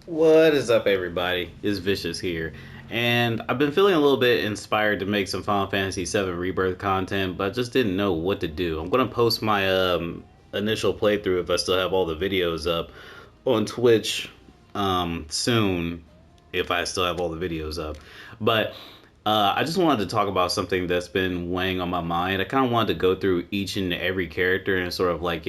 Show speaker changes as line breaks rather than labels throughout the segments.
What is up, everybody? It's Vicious here, and I've been feeling a little bit inspired to make some Final Fantasy VII Rebirth content, but I just didn't know what to do. I'm gonna post my initial playthrough if I still have all the videos up on Twitch soon, if I still have all the videos up. But I just wanted to talk about something that's been weighing on my mind. I kind of wanted to go through each and every character and sort of like,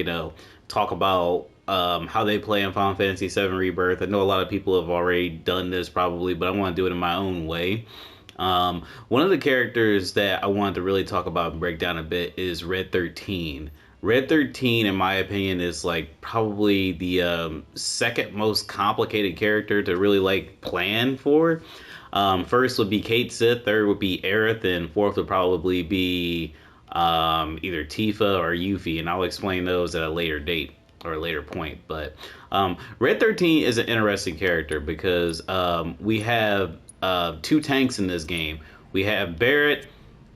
talk about how they play in Final Fantasy VII Rebirth. I know a lot of people have already done this probably, but I want to do it in my own way. One of the characters that I wanted to really talk about and break down a bit is Red 13. Red 13, in my opinion, is like probably the second most complicated character to really like plan for. First would be Kate Sith, third would be Aerith, and fourth would probably be either Tifa or Yuffie, and I'll explain those at a later date or a later point. But Red 13 is an interesting character because we have two tanks in this game. We have Barrett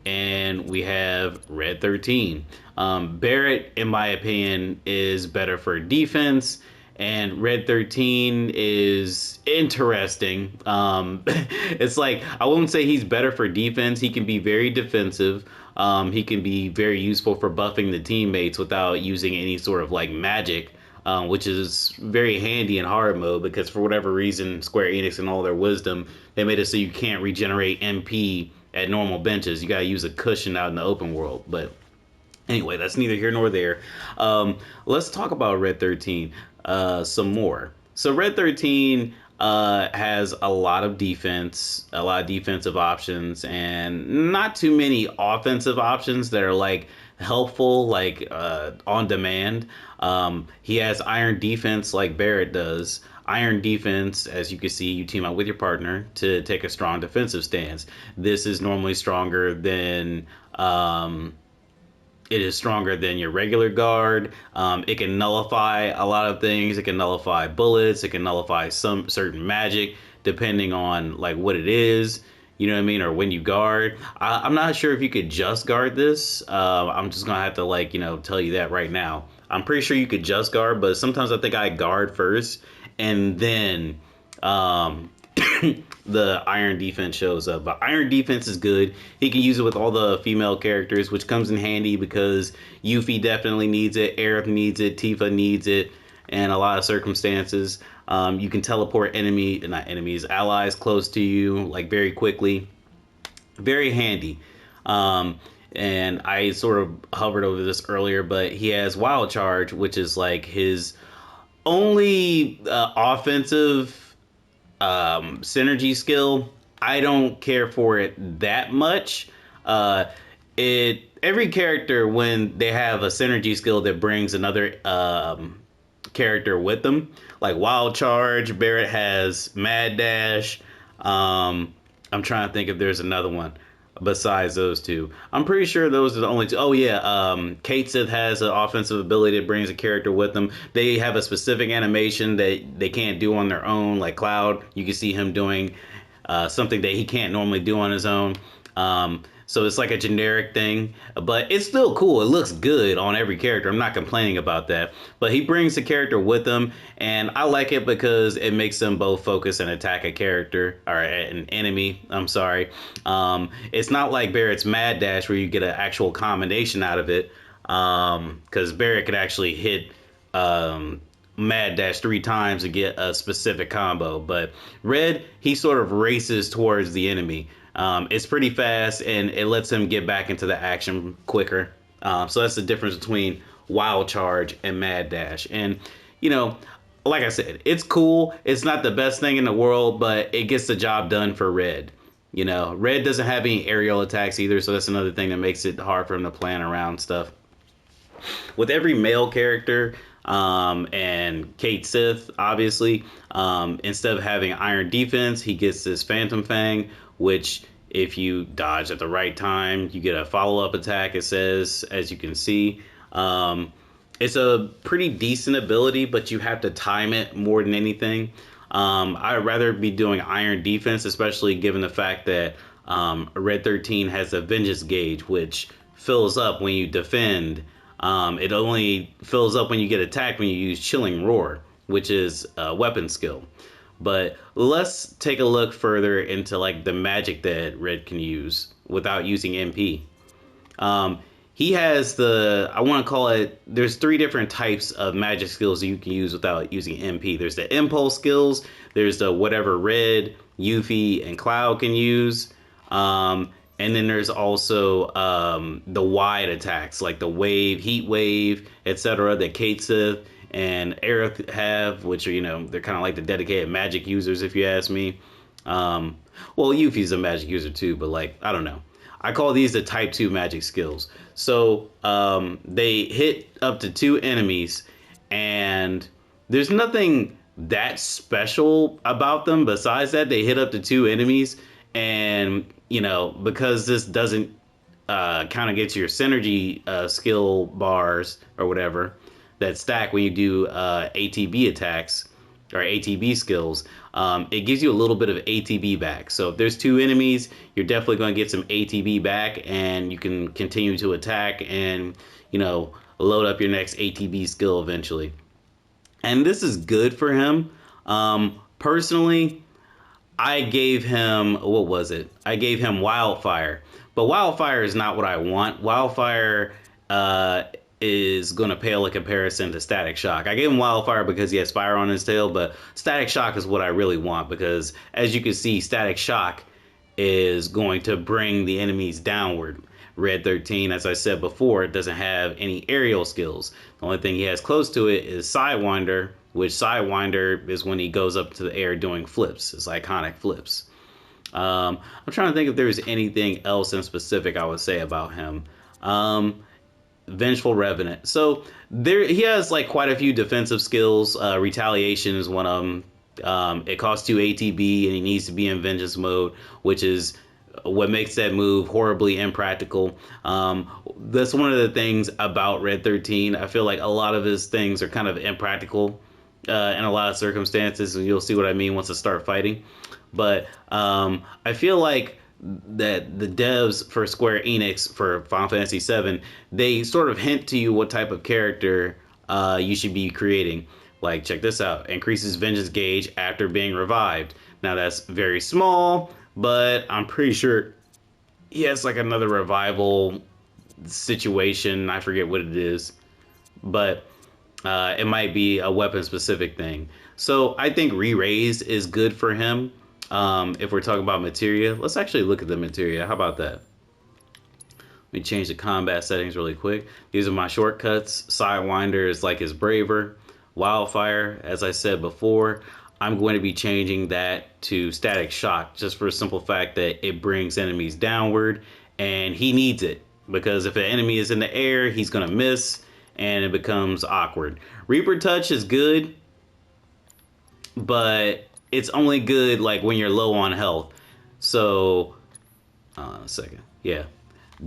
and we have Red 13. Barrett, in my opinion, is better for defense, and Red 13 is interesting. It's like, I won't say he's better for defense. He can be very defensive. He can be very useful for buffing the teammates without using any sort of like magic. Which is very handy in hard mode because for whatever reason, Square Enix and all their wisdom, they made it so you can't regenerate MP at normal benches. You gotta use a cushion out in the open world. But anyway, that's neither here nor there. Let's talk about Red 13 some more. So Red 13 has a lot of defense, a lot of defensive options, and not too many offensive options that are like helpful, like on demand. He has iron defense like Barrett does. Iron defense, as you can see, you team up with your partner to take a strong defensive stance. This is normally stronger than it is stronger than your regular guard. It can nullify a lot of things. It can nullify bullets. It can nullify some certain magic, depending on like what it is. You know what I mean, or when you guard. I'm not sure if you could just guard this. I'm just gonna have to like tell you that right now. I'm pretty sure you could just guard, but sometimes I think I guard first, and then the iron defense shows up. But iron defense is good. He can use it with all the female characters, which comes in handy because Yuffie definitely needs it, Aerith needs it, Tifa needs it, and a lot of circumstances. You can teleport not enemies, allies close to you like very quickly. Very handy. And I sort of hovered over this earlier, but he has Wild Charge, which is like his only offensive synergy skill. I don't care for it that much. It every character when they have a synergy skill that brings another character with them, like Wild Charge, Barrett has Mad Dash. I'm trying to think if there's another one besides those two. I'm pretty sure those are the only two. Oh yeah, Kate Sith has an offensive ability that brings a character with them. They have a specific animation that they can't do on their own. Like Cloud, you can see him doing something that he can't normally do on his own. So it's like a generic thing, but it's still cool. It looks good on every character. I'm not complaining about that. But he brings the character with him, and I like it because it makes them both focus and attack a character or an enemy. I'm sorry. It's not like Barrett's Mad Dash where you get an actual combination out of it, because Barrett could actually hit Mad Dash three times to get a specific combo. But Red, he sort of races towards the enemy. It's pretty fast and it lets him get back into the action quicker. So that's the difference between Wild Charge and Mad Dash. And, you know, like I said, it's cool. It's not the best thing in the world, but it gets the job done for Red. You know, Red doesn't have any aerial attacks either, so that's another thing that makes it hard for him to plan around stuff. With every male character, and Kate Sith, obviously, instead of having Iron Defense, he gets this Phantom Fang, which if you dodge at the right time, you get a follow-up attack, it says, as you can see. It's a pretty decent ability, but you have to time it more than anything. I'd rather be doing Iron Defense, especially given the fact that Red 13 has a Vengeance gauge, which fills up when you defend. It only fills up when you get attacked when you use Chilling Roar, which is a weapon skill. But let's take a look further into like the magic that Red can use without using MP. Um, he has I want to call it, there's three different types of magic skills you can use without using MP. There's the impulse skills, there's the whatever Red, Yuffie, and Cloud can use. Um, and then there's also the wide attacks like the wave, heat wave, etc. that Kate Sith and Aerith have, which are, they're kind of like the dedicated magic users, if you ask me. Well, Yuffie's a magic user too, but like, I don't know. I call these the type 2 magic skills. So they hit up to 2 enemies, and there's nothing that special about them besides that they hit up to 2 enemies. And, because this doesn't kind of get your synergy skill bars or whatever that stack when you do ATB attacks or ATB skills, it gives you a little bit of ATB back. So if there's 2 enemies, you're definitely going to get some ATB back, and you can continue to attack and, load up your next ATB skill eventually. And this is good for him. Personally, I gave him, what was it? I gave him Wildfire. But Wildfire is not what I want. Wildfire is going to pale in comparison to Static Shock. I gave him Wildfire because he has fire on his tail, but Static Shock is what I really want because, as you can see, Static Shock is going to bring the enemies downward. Red 13, as I said before, doesn't have any aerial skills. The only thing he has close to it is Sidewinder, which Sidewinder is when he goes up to the air doing flips. It's iconic flips. I'm trying to think if there's anything else in specific I would say about him. Vengeful Revenant. So he has like quite a few defensive skills. Retaliation is one of them. It costs 2 ATB and he needs to be in vengeance mode, which is what makes that move horribly impractical. That's one of the things about Red 13. I feel like a lot of his things are kind of impractical in a lot of circumstances, and you'll see what I mean once I start fighting. But I feel like that the devs for Square Enix for Final Fantasy VII, they sort of hint to you what type of character you should be creating. Like, check this out. Increases vengeance gauge after being revived. Now, that's very small, but I'm pretty sure he has like another revival situation. I forget what it is, but it might be a weapon specific thing. So I think re-raise is good for him. If we're talking about materia, let's actually look at the materia. How about that? Let me change the combat settings really quick. These are my shortcuts. Sidewinder is like his braver. Wildfire, as I said before, I'm going to be changing that to Static Shock just for a simple fact that it brings enemies downward, and he needs it because if an enemy is in the air, he's going to miss and it becomes awkward. Reaper Touch is good, but it's only good like when you're low on health. So, a second. Yeah.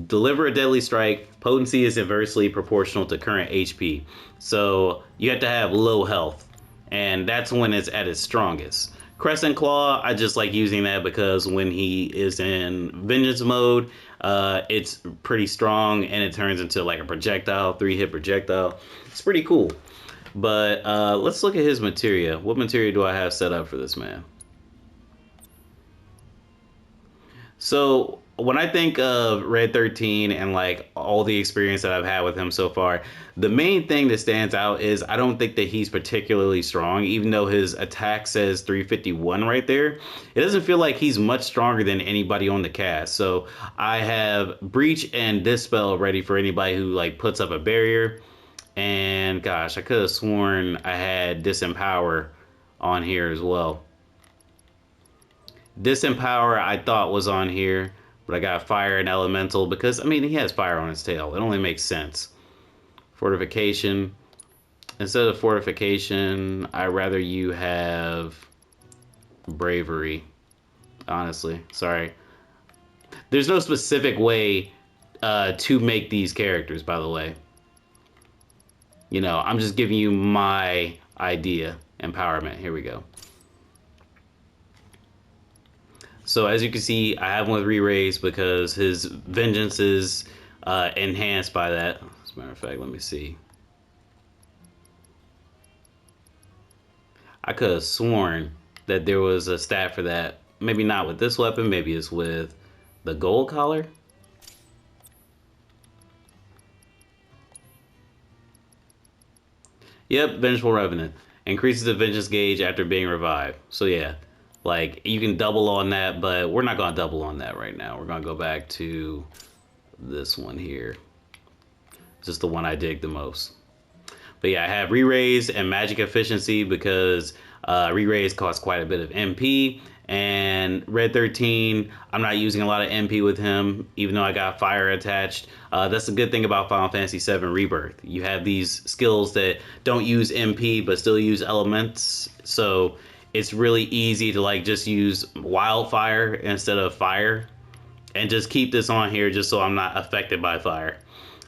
Deliver a deadly strike. Potency is inversely proportional to current HP. So you have to have low health, and that's when it's at its strongest. Crescent Claw, I just like using that because when he is in vengeance mode, it's pretty strong and it turns into like a projectile, 3-hit projectile. It's pretty cool. But let's look at his materia. What materia do I have set up for this man? So when I think of Red 13 and like all the experience that I've had with him so far, the main thing that stands out is I don't think that he's particularly strong, even though his attack says 351 right there. It doesn't feel like he's much stronger than anybody on the cast. So I have Breach and Dispel ready for anybody who like puts up a barrier. And gosh, I could have sworn I had Disempower on here as well. Disempower I thought was on here, but I got Fire and Elemental because, I mean, he has fire on his tail. It only makes sense. Fortification. Instead of Fortification, I'd rather you have Bravery. Honestly, sorry. There's no specific way to make these characters, by the way. You know, I'm just giving you my idea. Empowerment. Here we go. So as you can see, I have him with re-raise because his vengeance is enhanced by that. As a matter of fact, let me see. I could have sworn that there was a stat for that. Maybe not with this weapon, maybe it's with the gold collar. Yep, Vengeful Revenant. Increases the vengeance gauge after being revived. So yeah, like you can double on that, but we're not gonna double on that right now. We're gonna go back to this one here. It's just the one I dig the most. But yeah, I have re-raise and magic efficiency because re-raise costs quite a bit of MP. And Red 13, I'm not using a lot of MP with him, even though I got fire attached. That's the good thing about Final Fantasy VII Rebirth. You have these skills that don't use MP but still use elements. So it's really easy to like just use wildfire instead of fire. And just keep this on here just so I'm not affected by fire.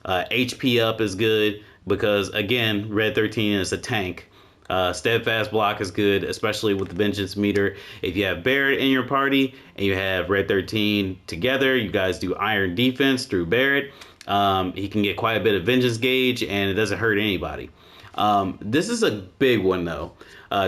HP up is good because, again, Red 13 is a tank. Steadfast block is good, especially with the vengeance meter. If you have Barret in your party and you have Red 13 together, you guys do iron defense through Barret. He can get quite a bit of vengeance gauge and it doesn't hurt anybody. This is a big one though.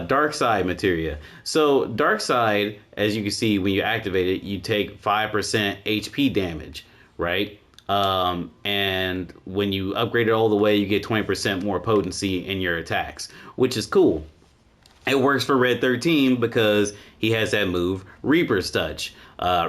Dark Side materia. So Dark Side, as you can see, when you activate it, you take 5% HP damage, right? And when you upgrade it all the way, you get 20% more potency in your attacks, which is cool. It works for Red 13 because he has that move, Reaper's Touch.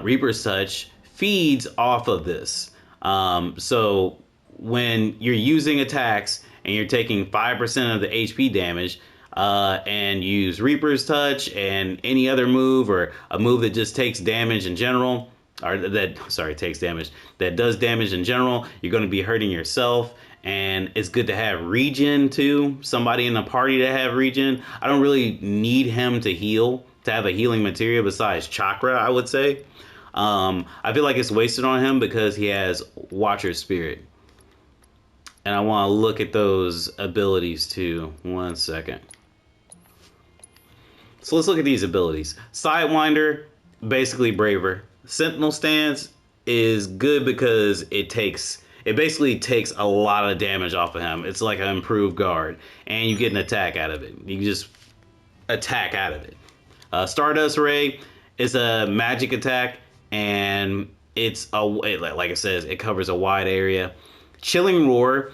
Reaper's Touch feeds off of this. So when you're using attacks and you're taking 5% of the HP damage, and use Reaper's Touch and any other move or a move that just takes damage in general, or takes damage, that does damage in general, you're going to be hurting yourself. And it's good to have regen too. Somebody in the party to have regen. I don't really need him to heal, to have a healing material besides chakra, I would say. I feel like it's wasted on him because he has Watcher's Spirit. And I want to look at those abilities too. 1 second. So let's look at these abilities. Sidewinder, basically braver. Sentinel Stance is good because it basically takes a lot of damage off of him. It's like an improved guard, and you get an attack out of it. You just attack out of it. Stardust Ray is a magic attack, and like it says, it covers a wide area. Chilling Roar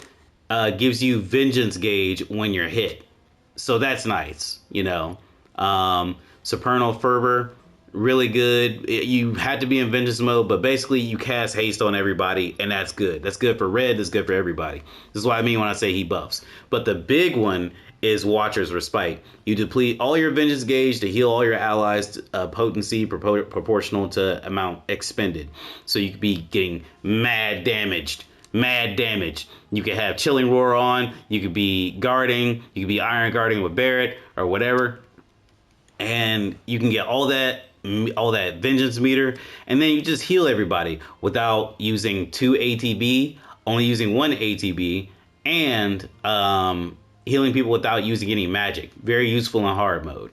gives you vengeance gauge when you're hit, so that's nice, you know. Supernal Fervor, really good. You had to be in vengeance mode, but basically you cast haste on everybody, and that's good. That's good for Red. That's good for everybody. This is what I mean when I say he buffs. But the big one is Watcher's Respite. You deplete all your vengeance gauge to heal all your allies, potency proportional to amount expended. So you could be getting mad damage. You could have Chilling Roar on. You could be guarding. You could be iron guarding with Barret or whatever. And you can get all that vengeance meter, and then you just heal everybody without using 2 ATB, only using 1 ATB, and healing people without using any magic. Very useful in hard mode.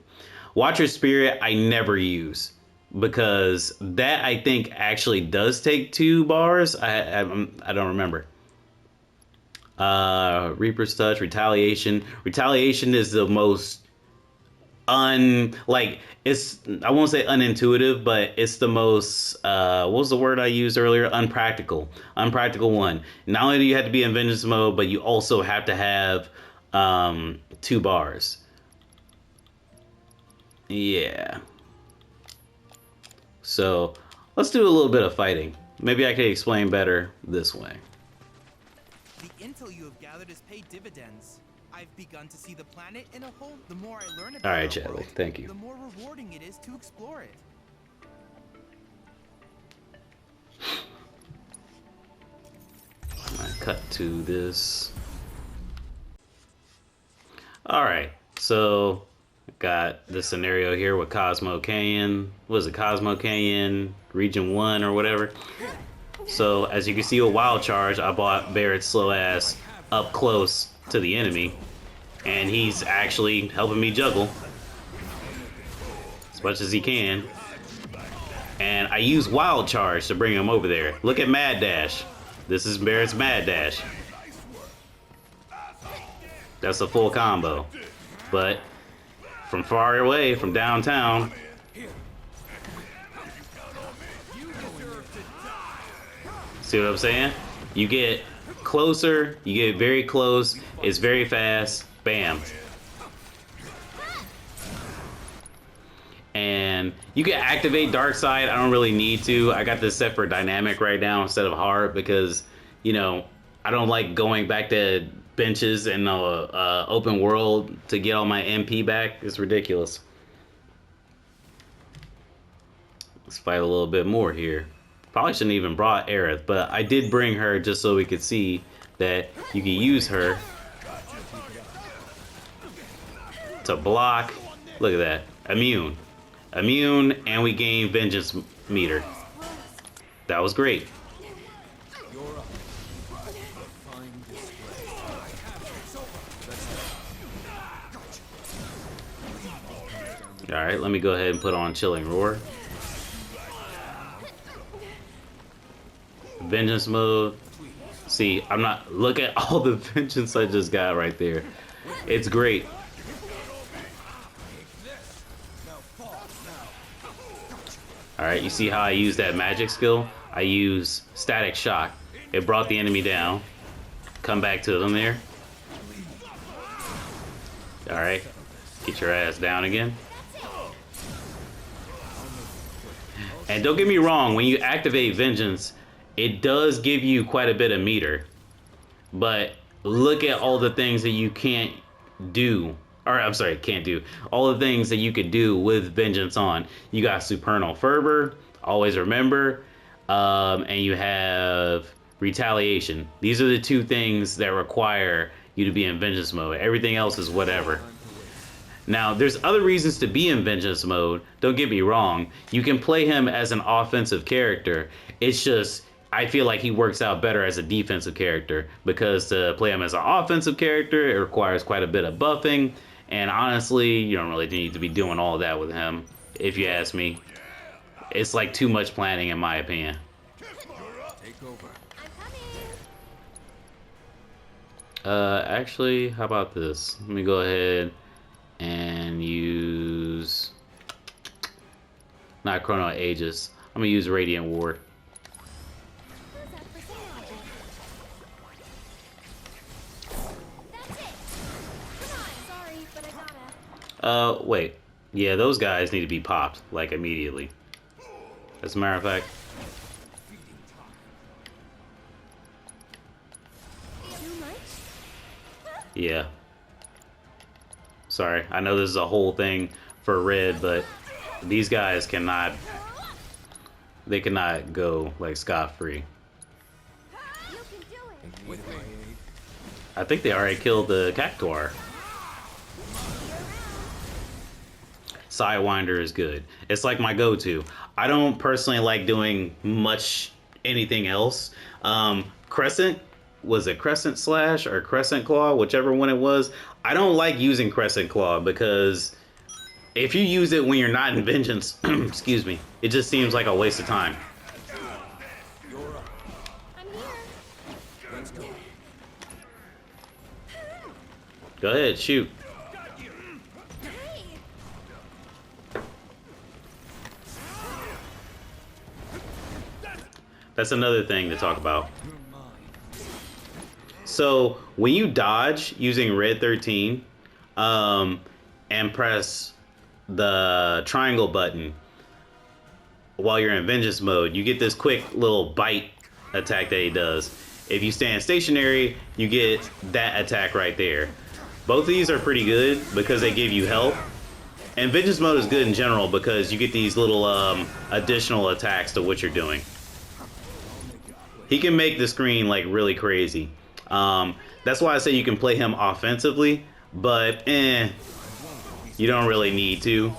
Watcher's Spirit I never use because that I think actually does take 2 bars. I don't remember. Reaper's Touch, Retaliation. Retaliation is the most it's, I won't say unintuitive, but it's the most, what was the word I used earlier? Unpractical one. Not only do you have to be in vengeance mode, but you also have to have 2 bars. Yeah. So let's do a little bit of fighting. Maybe I can explain better this way.
The intel you have gathered has paid dividends. I've begun to see the planet in a whole. The more I learn about
Alright,
our
Chadley,
world,
thank you.
the more rewarding it is to explore it.
I'm gonna cut to this. Alright, so got this scenario here with Cosmo Canyon. What is it, Cosmo Canyon Region 1 or whatever? So as you can see with Wild Charge, I bought Barret's slow ass up close to the enemy, and he's actually helping me juggle as much as he can. And I use Wild Charge to bring him over there. Look at Mad Dash. This is Barret's Mad Dash. That's a full combo. But from far away, from downtown. See what I'm saying? You get closer, you get very close, it's very fast, bam. And you can activate dark side. I don't really need to. I got this set for dynamic right now instead of hard because, you know, I don't like going back to benches in the open world to get all my MP back. It's ridiculous. Let's fight a little bit more here. Probably shouldn't even brought Aerith, but I did bring her just so we could see that you can use her to block. Look at that. Immune. Immune, and we gain vengeance meter. That was great. Alright, let me go ahead and put on Chilling Roar. Vengeance mode. See, I'm not... Look at all the vengeance I just got right there. It's great. Alright, you see how I use that magic skill? I use Static Shock. It brought the enemy down. Come back to them there. Alright, get your ass down again. And don't get me wrong, when you activate Vengeance, it does give you quite a bit of meter. But look at all the things that you can't do. Or, I'm sorry, can't do. All the things that you could do with Vengeance on. You got Supernal Fervor, always remember. And you have Retaliation. These are the two things that require you to be in Vengeance mode. Everything else is whatever. Now, there's other reasons to be in Vengeance mode. Don't get me wrong. You can play him as an offensive character. It's just, I feel like he works out better as a defensive character. Because to play him as an offensive character, it requires quite a bit of buffing. And honestly, you don't really need to be doing all that with him, if you ask me. It's like too much planning, in my opinion. Actually, how about this? Let me go ahead and use... Not Chrono Aegis. I'm gonna use Radiant Ward. Wait. Yeah, those guys need to be popped, like, immediately. As a matter of fact. Yeah. Sorry, I know this is a whole thing for red, but these guys cannot... They cannot go, like, scot-free. I think they already killed the Cactuar. Sidewinder is good. It's like my go-to. I don't personally like doing much anything else. Crescent, was it Crescent Slash or Crescent Claw, whichever one it was. I don't like using Crescent Claw because if you use it when you're not in Vengeance, excuse me, it just seems like a waste of time. Go ahead, shoot. That's another thing to talk about. So when you dodge using Red 13 and press the triangle button while you're in Vengeance mode, you get this quick little bite attack that he does. If you stand stationary, you get that attack right there. Both of these are pretty good because they give you health. And Vengeance mode is good in general because you get these little additional attacks to what you're doing. He can make the screen like really crazy. That's why I say you can play him offensively, but you don't really need to.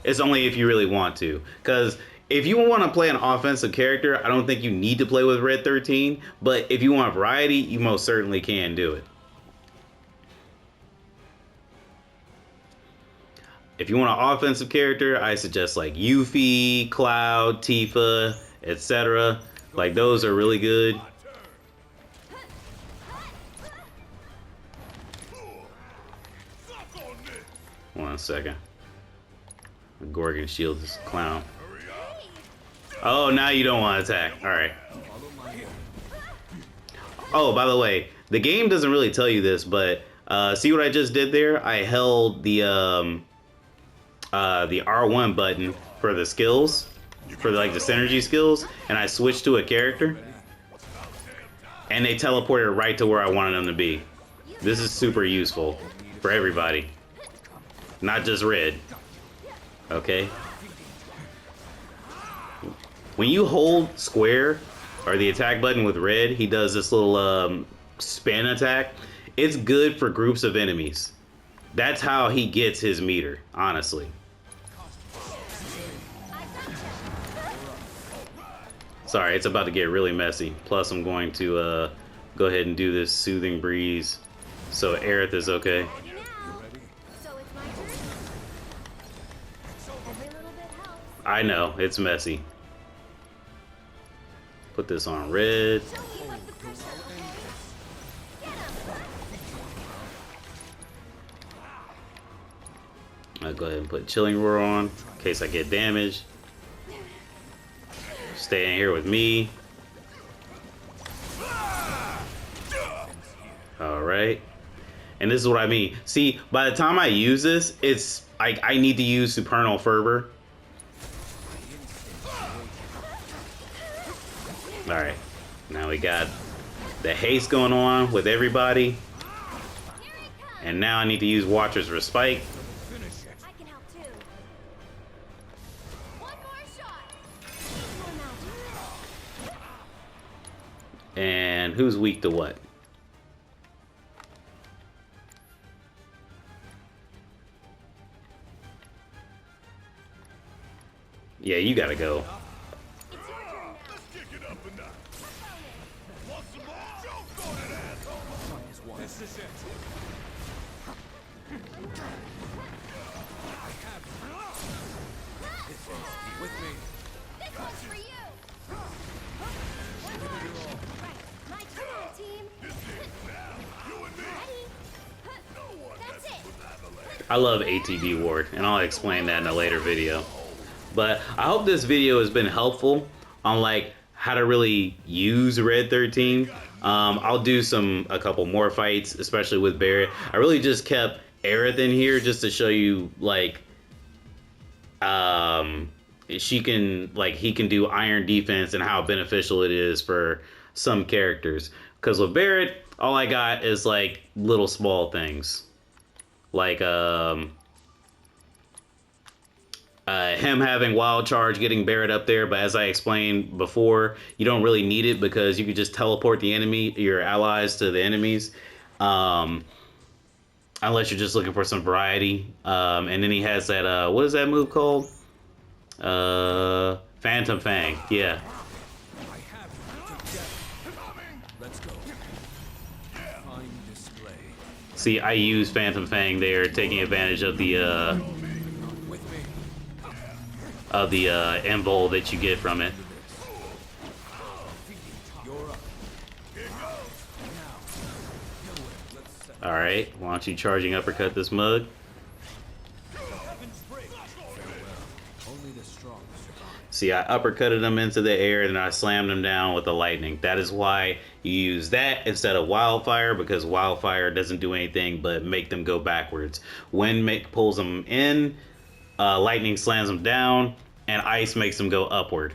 It's only if you really want to. Because if you want to play an offensive character, I don't think you need to play with Red 13. But if you want variety, you most certainly can do it. If you want an offensive character, I suggest like Yuffie, Cloud, Tifa, etc. Like those are really good. 1 second. Gorgon shield this clown. Oh, now you don't want to attack. All right. Oh, by the way, the game doesn't really tell you this, but see what I just did there? I held the R1 button for the skills, for like the synergy skills, and I switched to a character, and they teleported right to where I wanted them to be. This is super useful for everybody, not just Red. Okay. When you hold square or the attack button with Red, he does this little spin attack. It's good for groups of enemies. That's how he gets his meter, honestly. Sorry, it's about to get really messy. Plus, I'm going to go ahead and do this soothing breeze so Aerith is okay. I know, it's messy. Put this on Red. I'll go ahead and put Chilling Roar on in case I get damaged. Stay in here with me. Alright. And this is what I mean. See, by the time I use this, it's like I need to use Supernal Fervor. Alright. Now we got the haste going on with everybody. And now I need to use Watcher's Respite. And who's weak to what? Yeah, you gotta go. I love ATB Ward, and I'll explain that in a later video. But I hope this video has been helpful on like how to really use Red 13. I'll do a couple more fights, especially with Barret. I really just kept Aerith in here just to show you like he can do iron defense and how beneficial it is for some characters. Because with Barret, all I got is like little small things. Like him having wild charge, getting Barret up there, but as I explained before, you don't really need it because you can just teleport your allies to the enemies, unless you're just looking for some variety. And then he has that what is that move called? Phantom Fang. Yeah. See, I use Phantom Fang there, taking advantage of the invul that you get from it. Alright, why don't you charging uppercut this mug? See, I uppercutted him into the air and I slammed him down with the lightning. That is why you use that instead of wildfire, because wildfire doesn't do anything but make them go backwards. Wind pulls them in, lightning slams them down, and ice makes them go upward.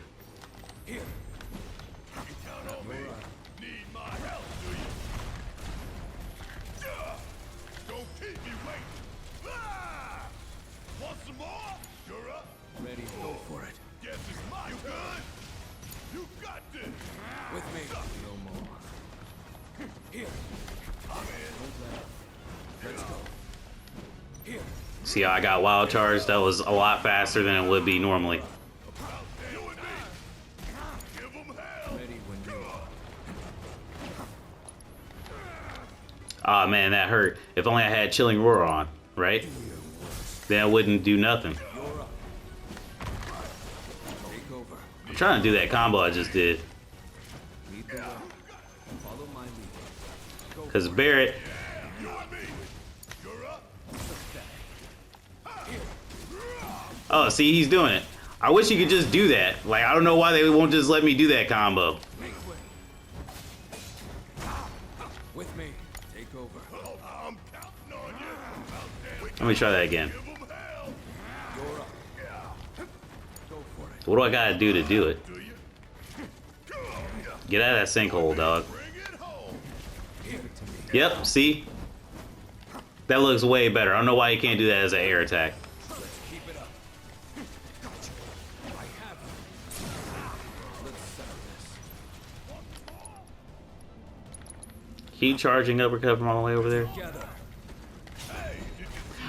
See how I got wild charge? That was a lot faster than it would be normally. Aw, oh, man, that hurt. If only I had Chilling Roar on, right? Then I wouldn't do nothing. I'm trying to do that combo I just did. Because Barret... Oh, see, he's doing it. I wish he could just do that. Like, I don't know why they won't just let me do that combo.
With me. Take over.
I'm counting on you.
Let me try that again.
You're up. Go for it.
What do I gotta do to do it?
Do you?
Get out of that sinkhole, dog.
Bring it home.
Give it to me.
Yep, see? That looks way better. I don't know why you can't do that as an air attack.
Let's keep it up. Gotcha. I have you. Let's settle this.
Keep charging uppercut from all the way over there.
Together.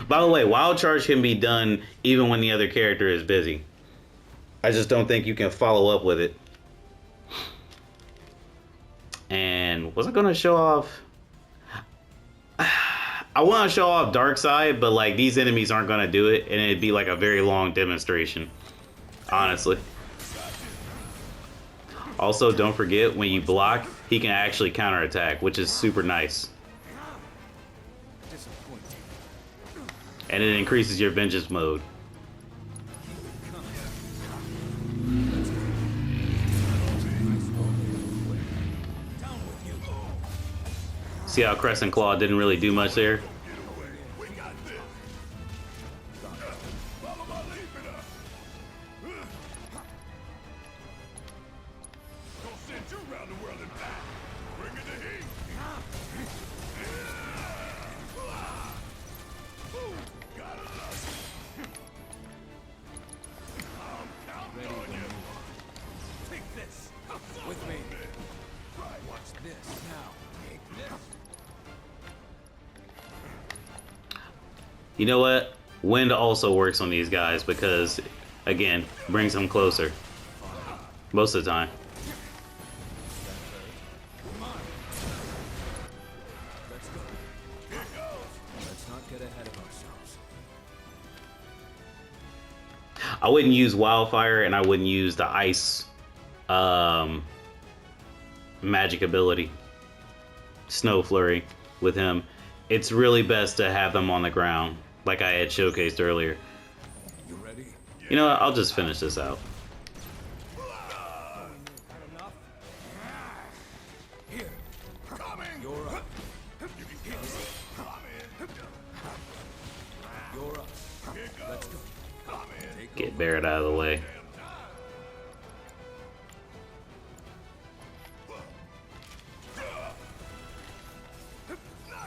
By the way, wild charge can be done even when the other character is busy. I just don't think you can follow up with it. And was I gonna show off? I want to show off Dark Side, but like these enemies aren't gonna do it, and it'd be like a very long demonstration, honestly. Also, don't forget when you block, he can actually counterattack, which is super nice.
Disappointing.
And it increases your vengeance mode.
Down with you.
See how Crescent Claw didn't really do much there?
We got this. Follow my lead, Gonna send you around the world and back. Bring it to heat. Gotta love it. I'm counting on you.
Take this. With me.
Right.
Watch this. Now. Take this.
You know what? Wind also works on these guys because, again, brings them closer. Most of the time.
Come on. Let's go.
Here goes.
Let's not get ahead of ourselves.
I wouldn't use Wildfire and I wouldn't use the Ice magic ability. Snow Flurry with him. It's really best to have them on the ground, like I had showcased earlier.
You ready?
You know what? I'll just finish this out.
Had enough? Here.
Coming.
You're up.
You can get it. Come in.
You're up.
Here goes.
Let's go.
Come in.
Take
Get
over.
Barrett out of the way.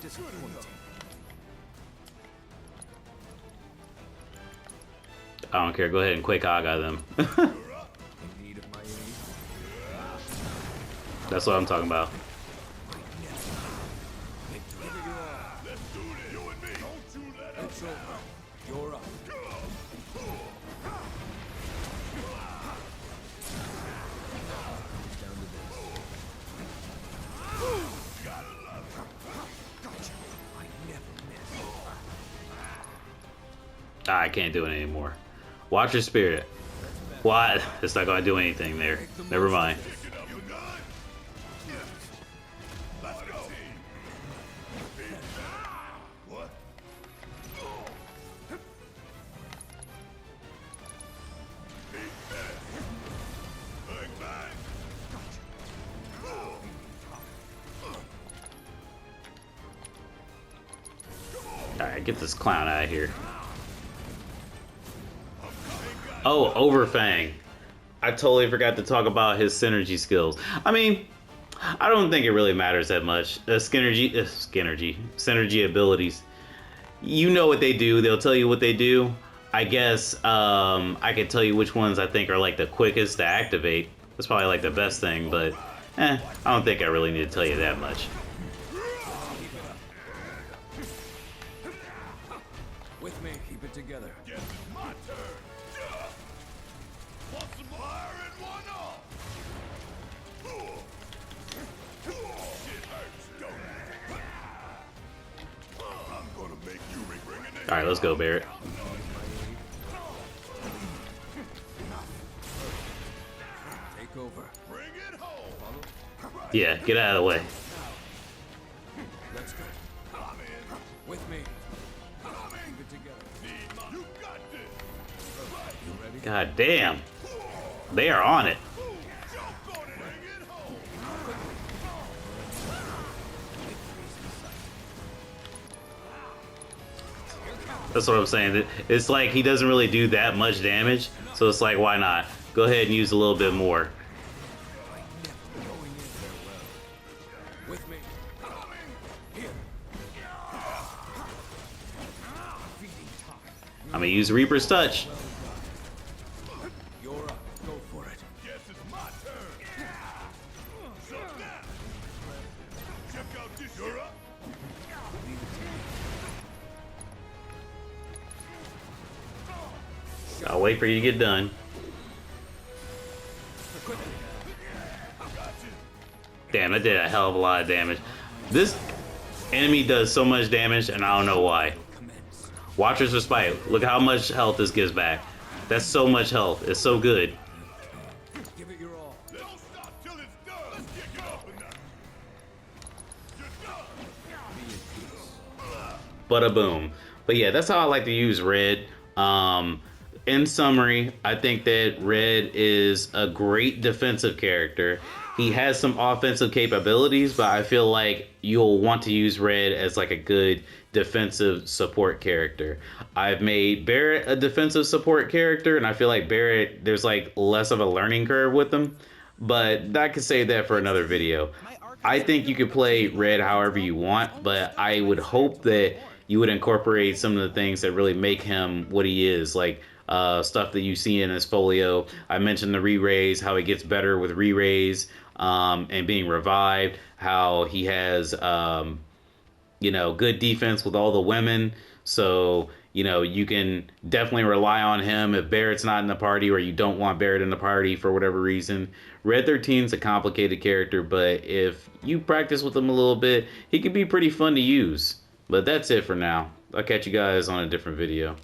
Disappointing.
I don't care. Go ahead and quick Aga them.
In need of my aid?
That's what I'm talking about.
Victory. Give it your all.
Let's do this. You and me. Don't you let us
It's over. You're up. Down to this. Gotcha. I never miss.
I can't do it anymore. Watch your spirit. What? It's not gonna do anything there. Never mind.
You good? Let's go. What? Bang, bang.
Alright, get this clown out of here. Oh, Overfang. I totally forgot to talk about his synergy skills. I mean, I don't think it really matters that much. Synergy abilities. You know what they do. They'll tell you what they do. I guess I could tell you which ones I think are like the quickest to activate. That's probably like the best thing, but I don't think I really need to tell you that much.
With me. Keep it together.
Guess it's my turn. Want some fire and one off. Shit hurts, don't it? I'm gonna make you bring it in.
Alright, let's go, Barrett.
Take over.
Bring it home.
Yeah, get out of the way.
Let's go.
Come in.
With me.
Come in.
Keep it together.
You got this. Right.
God damn. They are on it. That's what I'm saying. It's like he doesn't really do that much damage, so it's like, why not? Go ahead and use a little bit more.
With me. Here. Feeding time.
I'm gonna use Reaper's Touch.
You're up. Go for it.
Guess it's my turn. So now, check out this. You're up.
I'll wait for you to get done. Damn, that did a hell of a lot of damage. This enemy does so much damage, and I don't know why. Watcher's Respite. Look how much health this gives back. That's so much health. It's so good.
Give it your all.
Don't stop till it's done. Let's kick it up a notch. You're done.
Bada boom. But yeah, that's how I like to use Red. In summary, I think that Red is a great defensive character. He has some offensive capabilities, but I feel like you'll want to use Red as like a good defensive support character. I've made Barrett a defensive support character, and I feel like Barrett, there's like less of a learning curve with him, but I could save that for another video. I think you could play Red however you want, but I would hope that you would incorporate some of the things that really make him what he is, like stuff that you see in his folio. I mentioned the re-raise, how he gets better with re-raise and being revived, how he has good defense with all the women. So, you can definitely rely on him if Barrett's not in the party or you don't want Barrett in the party for whatever reason. Red 13's a complicated character, but if you practice with him a little bit, he can be pretty fun to use. But that's it for now. I'll catch you guys on a different video.